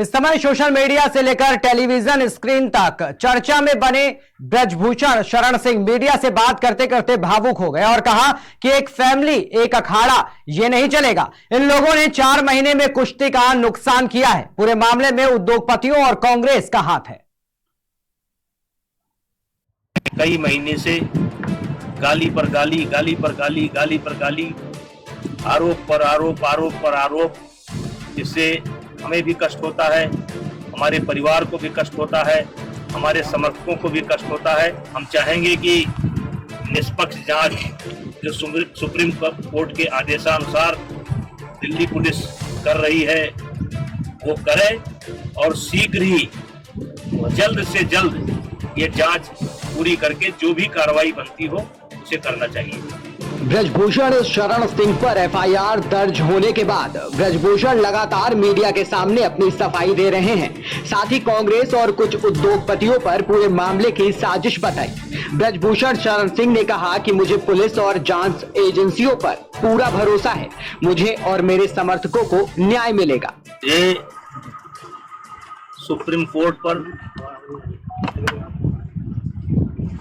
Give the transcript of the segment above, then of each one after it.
इस समय social media से लेकर टेलीविजन स्क्रीन तक चर्चा में बने ब्रजभूषण शरण सिंह मीडिया से बात करते करते भावुक हो गए और कहा कि एक फैमिली, एक अखाड़ा, ये नहीं चलेगा। इन लोगों ने 4 महीने में कुश्ती का नुकसान किया है। पूरे मामले में उद्योगपतियों और कांग्रेस का हाथ है। कई महीने से गाली पर गाली, गाली पर गाली, गाली पर गाली, आरोप पर आरोप, आरोप पर आरोप, इससे हमें भी कष्ट होता है, हमारे परिवार को भी कष्ट होता है, हमारे समर्थकों को भी कष्ट होता है। हम चाहेंगे कि निष्पक्ष जांच जो सुप्रीम कोर्ट के आदेशानुसार दिल्ली पुलिस कर रही है वो करे और शीघ्र ही जल्द से जल्द ये जांच पूरी करके जो भी कार्रवाई बनती हो उसे करना चाहिए। ब्रजभूषण शरण सिंह पर एफआईआर दर्ज होने के बाद ब्रजभूषण लगातार मीडिया के सामने अपनी सफाई दे रहे हैं। साथ ही कांग्रेस और कुछ उद्योगपतियों पर पूरे मामले की साजिश बताई। ब्रजभूषण शरण सिंह ने कहा कि मुझे पुलिस और जांच एजेंसियों पर पूरा भरोसा है, मुझे और मेरे समर्थकों को न्याय मिलेगा। ये सुप्रीम कोर्ट पर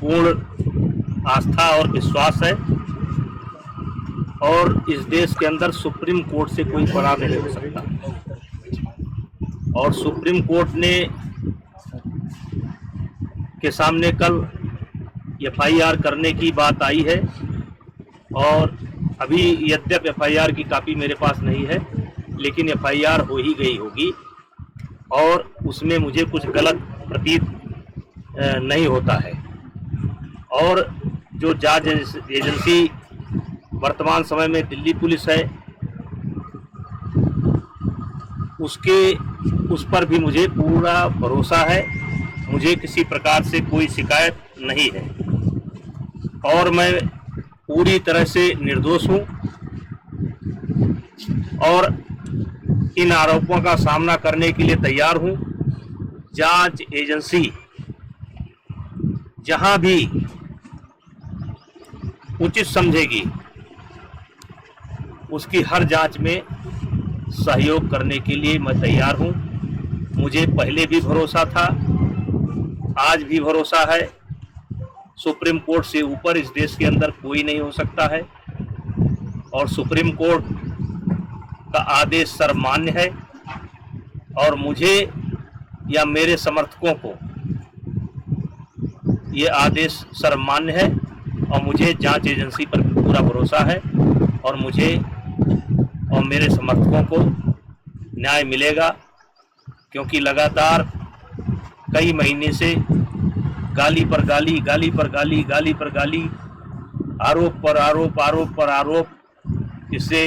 पूर्ण आस्था और विश्वास है और इस देश के अंदर सुप्रीम कोर्ट से कोई बड़ा नहीं हो सकता। और सुप्रीम कोर्ट ने के सामने कल एफआईआर करने की बात आई है और अभी यद्यप एफआईआर की कॉपी मेरे पास नहीं है, लेकिन एफआईआर हो ही गई होगी और उसमें मुझे कुछ गलत प्रतीत नहीं होता है। और जो जांच एजेंसी वर्तमान समय में दिल्ली पुलिस है उस पर भी मुझे पूरा भरोसा है। मुझे किसी प्रकार से कोई शिकायत नहीं है और मैं पूरी तरह से निर्दोष हूं और इन आरोपों का सामना करने के लिए तैयार हूं। जांच एजेंसी जहां भी उचित समझेगी उसकी हर जांच में सहयोग करने के लिए मैं तैयार हूं। मुझे पहले भी भरोसा था, आज भी भरोसा है। सुप्रीम कोर्ट से ऊपर इस देश के अंदर कोई नहीं हो सकता है और सुप्रीम कोर्ट का आदेश सर्वमान्य है और मुझे या मेरे समर्थकों को ये आदेश सर्वमान्य है और मुझे जांच एजेंसी पर पूरा भरोसा है और मुझे और मेरे समर्थकों को न्याय मिलेगा, क्योंकि लगातार कई महीने से गाली पर गाली, गाली पर गाली, गाली पर गाली, आरोप पर आरोप, आरोप पर आरोप, इससे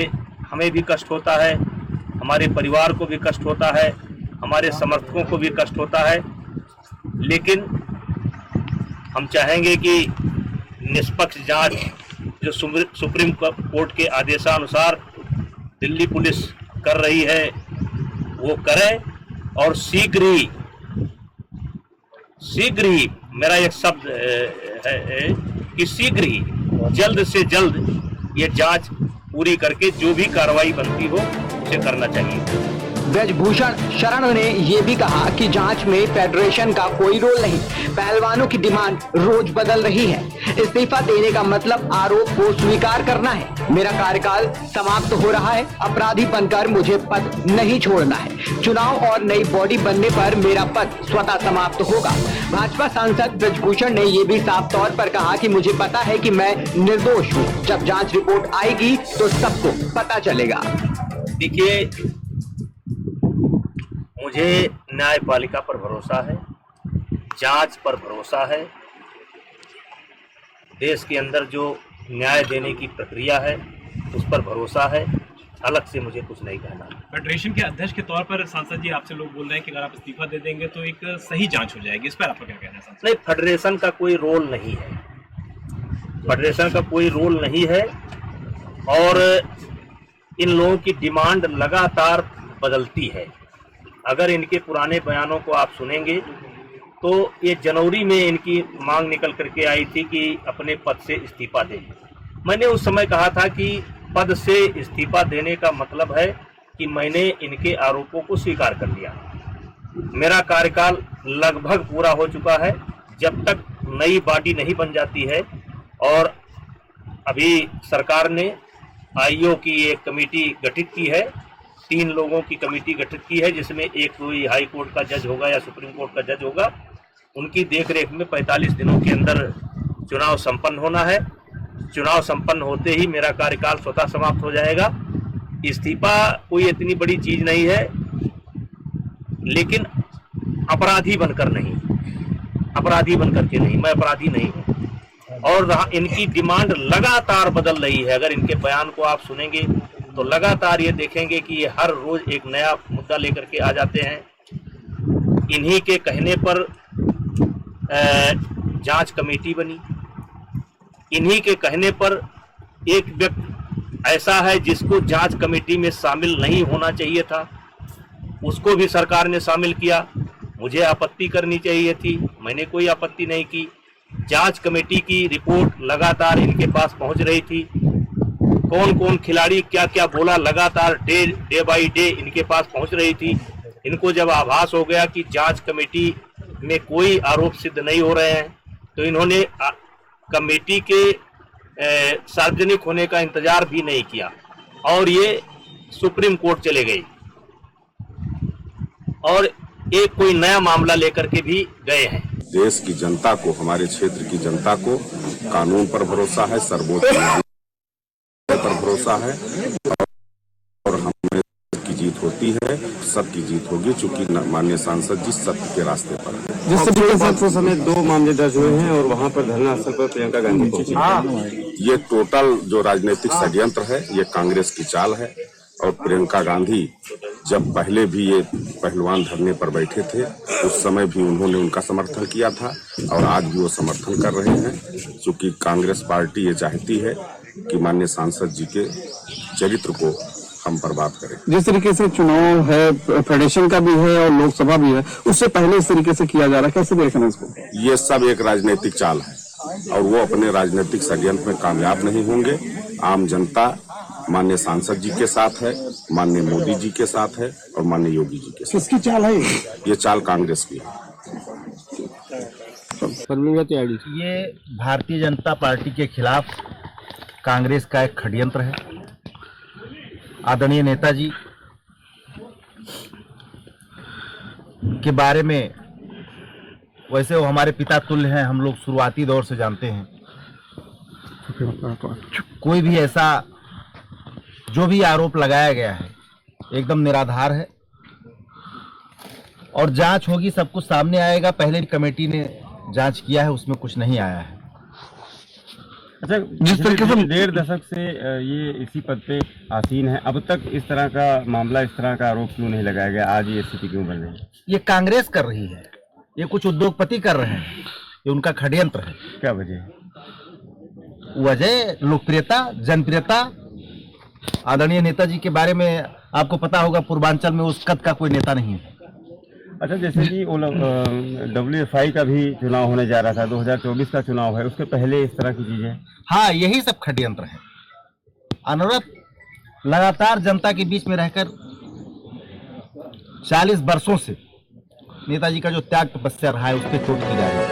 हमें भी कष्ट होता है, हमारे परिवार को भी कष्ट होता है, हमारे समर्थकों को भी कष्ट होता है। लेकिन हम चाहेंगे कि निष्पक्ष जांच जो सुप्रीम कोर्ट के आदेशानुसार दिल्ली पुलिस कर रही है वो करे और शीघ्र ही मेरा एक शब्द है कि शीघ्र ही जल्द से जल्द ये जांच पूरी करके जो भी कार्रवाई बनती हो उसे करना चाहिए। ब्रजभूषण शरण ने यह भी कहा कि जांच में फेडरेशन का कोई रोल नहीं, पहलवानों की डिमांड रोज बदल रही है। इस्तीफा देने का मतलब आरोप को स्वीकार करना है। मेरा कार्यकाल समाप्त हो रहा है, अपराधी बनकर मुझे पद नहीं छोड़ना है। चुनाव और नई बॉडी बनने पर मेरा पद स्वतः समाप्त होगा। भाजपा सांसद ब्रजभूषण ने यह भी साफ तौर पर कहा कि मुझे पता है कि मैं निर्दोष हूँ, जब जांच रिपोर्ट आएगी तो सबको पता चलेगा। देखिए, मुझे न्यायपालिका पर भरोसा है, जांच पर भरोसा है। देश के अंदर जो न्याय देने की प्रक्रिया है उस पर भरोसा है। अलग से मुझे कुछ नहीं कहना। फेडरेशन के अध्यक्ष के तौर पर सांसद जी आपसे लोग बोल रहे हैं कि अगर आप इस्तीफा दे देंगे तो एक सही जांच हो जाएगी, इस पर आपका क्या कहना है सांसद? नहीं, फेडरेशन का कोई रोल नहीं है, फेडरेशन का कोई रोल नहीं है और इन लोगों की डिमांड लगातार बदलती है। अगर इनके पुराने बयानों को आप सुनेंगे तो ये जनवरी में इनकी मांग निकल करके आई थी कि अपने पद से इस्तीफा दें। मैंने उस समय कहा था कि पद से इस्तीफा देने का मतलब है कि मैंने इनके आरोपों को स्वीकार कर लिया। मेरा कार्यकाल लगभग पूरा हो चुका है। जब तक नई बॉडी नहीं बन जाती है, और अभी सरकार ने आईओ की एक कमेटी गठित की है, 3 लोगों की कमेटी गठित की है, जिसमें एक कोई हाई कोर्ट का जज होगा या सुप्रीम कोर्ट का जज होगा। उनकी देखरेख में 45 दिनों के अंदर चुनाव संपन्न होना है। चुनाव संपन्न होते ही मेरा कार्यकाल स्वतः समाप्त हो जाएगा। इस्तीफा कोई इतनी बड़ी चीज नहीं है, लेकिन अपराधी बनकर नहीं, अपराधी बनकर के नहीं, मैं अपराधी नहीं हूँ। और इनकी डिमांड लगातार बदल रही है। अगर इनके बयान को आप सुनेंगे तो लगातार ये देखेंगे कि ये हर रोज एक नया मुद्दा लेकर के आ जाते हैं। इन्हीं के कहने पर जांच कमेटी बनी, इन्हीं के कहने पर एक व्यक्ति ऐसा है जिसको जांच कमेटी में शामिल नहीं होना चाहिए था, उसको भी सरकार ने शामिल किया। मुझे आपत्ति करनी चाहिए थी, मैंने कोई आपत्ति नहीं की। जांच कमेटी की रिपोर्ट लगातार इनके पास पहुंच रही थी। कौन कौन खिलाड़ी क्या क्या बोला, लगातार डे बाई डे इनके पास पहुंच रही थी। इनको जब आभास हो गया कि जांच कमेटी में कोई आरोप सिद्ध नहीं हो रहे हैं, तो इन्होंने कमेटी के सार्वजनिक होने का इंतजार भी नहीं किया और ये सुप्रीम कोर्ट चले गए और एक कोई नया मामला लेकर के भी गए हैं। देश की जनता को, हमारे क्षेत्र की जनता को कानून पर भरोसा है, सर्वोच्च न्यायालय पर भरोसा है और हमें की जीत होती है, सबकी जीत होगी, चूंकि माननीय सांसद जी सत्य के रास्ते पर है। जिस तरीके से उस समय 2 मामले दर्ज हुए हैं और वहां पर धरना स्थल पर प्रियंका गांधी पहुंची, ये टोटल जो राजनीतिक षड्यंत्र है, ये कांग्रेस की चाल है। और प्रियंका गांधी जब पहले भी ये पहलवान धरने पर बैठे थे, उस समय भी उन्होंने उनका समर्थन किया था और आज भी वो समर्थन कर रहे हैं, क्योंकि कांग्रेस पार्टी ये चाहती है कि माननीय सांसद जी के चरित्र को हम बर्बाद करें। जिस तरीके से चुनाव है, फेडरेशन का भी है और लोकसभा भी है, उससे पहले इस तरीके से किया जा रहा है, कैसे देख रहे हैं इसको? ये सब एक राजनीतिक चाल है और वो अपने राजनीतिक षड्यंत्र में कामयाब नहीं होंगे। आम जनता माननीय सांसद जी के साथ है, माननीय मोदी जी के साथ है और माननीय योगी जी के साथ। किसकी चाल है ये चाल कांग्रेस की है। ये भारतीय जनता पार्टी के खिलाफ कांग्रेस का एक षड्यंत्र है। आदरणीय नेताजी के बारे में, वैसे वो हमारे पिता तुल्य हैं, हम लोग शुरुआती दौर से जानते हैं। कोई भी ऐसा जो भी आरोप लगाया गया है एकदम निराधार है और जांच होगी, सब कुछ सामने आएगा। पहले कमेटी ने जांच किया है, उसमें कुछ नहीं आया है। अच्छा, जिस तरीके से 1.5 दशक से ये इसी पद पे आसीन है, अब तक इस तरह का मामला, इस तरह का आरोप क्यों नहीं लगाया गया? आज ये स्थिति क्यों बन रही है? ये कांग्रेस कर रही है, ये कुछ उद्योगपति कर रहे हैं, ये उनका षड्यंत्र है। क्या वजह है? वजह लोकप्रियता, जनप्रियता। आदरणीय नेताजी के बारे में आपको पता होगा, पूर्वांचल में उस कद का कोई नेता नहीं है। अच्छा, जैसे कि WFI का भी चुनाव होने जा रहा था, 2024 का चुनाव है, उसके पहले इस तरह की चीजें। हाँ, यही सब षड्यंत्र है। अनवरत लगातार जनता के बीच में रहकर 40 वर्षों से नेताजी का जो त्याग तपस्या रहा है, उस पर चोट की जा रही है।